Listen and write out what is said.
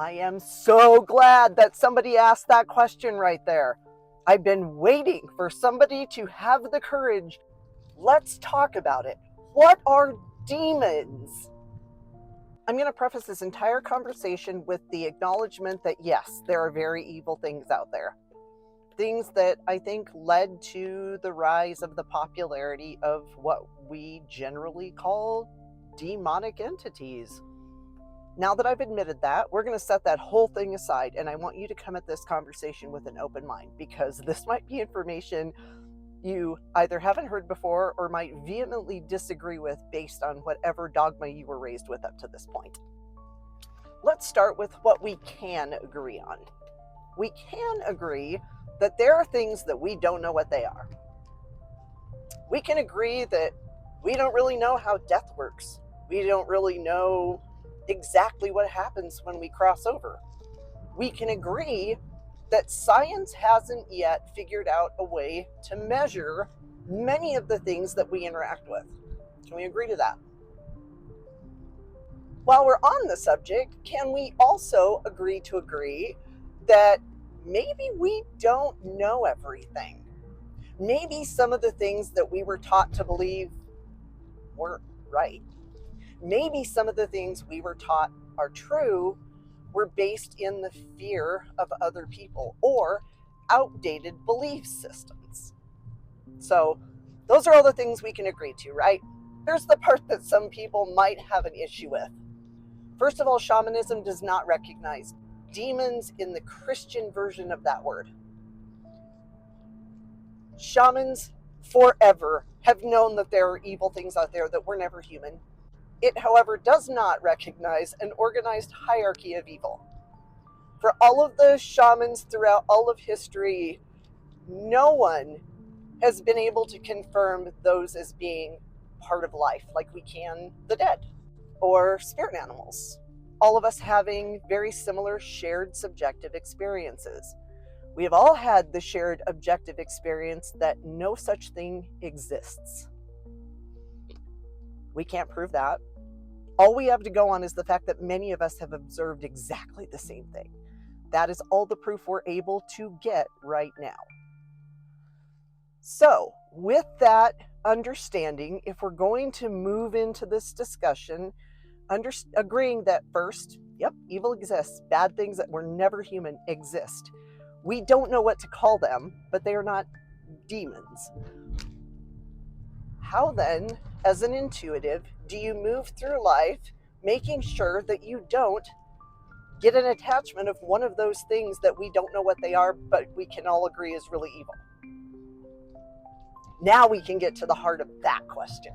I am so glad that somebody asked that question right there. I've been waiting for somebody to have the courage. Let's talk about it. What are demons? I'm going to preface this entire conversation with the acknowledgement that yes, there are very evil things out there. Things that I think led to the rise of the popularity of what we generally call demonic entities. Now that I've admitted that, we're going to set that whole thing aside, and I want you to come at this conversation with an open mind, because this might be information you either haven't heard before or might vehemently disagree with based on whatever dogma you were raised with up to this point. Let's start with what we can agree on. We can agree that there are things that we don't know what they are. We can agree that we don't really know how death works. We don't really know exactly what happens when we cross over. We can agree that science hasn't yet figured out a way to measure many of the things that we interact with. Can we agree to that? While we're on the subject, can we also agree that maybe we don't know everything? Maybe some of the things that we were taught to believe weren't right. Maybe some of the things we were taught are true were based in the fear of other people or outdated belief systems. So those are all the things we can agree to, right? Here's the part that some people might have an issue with. First of all, shamanism does not recognize demons in the Christian version of that word. Shamans forever have known that there are evil things out there that were never human. It, however, does not recognize an organized hierarchy of evil. For all of the shamans throughout all of history, no one has been able to confirm those as being part of life like we can the dead or spirit animals. All of us having very similar shared subjective experiences. We have all had the shared objective experience that no such thing exists. We can't prove that. All we have to go on is the fact that many of us have observed exactly the same thing. That is all the proof we're able to get right now. So, with that understanding, if we're going to move into this discussion, agreeing that first, yep, evil exists, bad things that were never human exist. We don't know what to call them, but they are not demons. How then, as an intuitive, do you move through life making sure that you don't get an attachment of one of those things that we don't know what they are, but we can all agree is really evil? Now we can get to the heart of that question.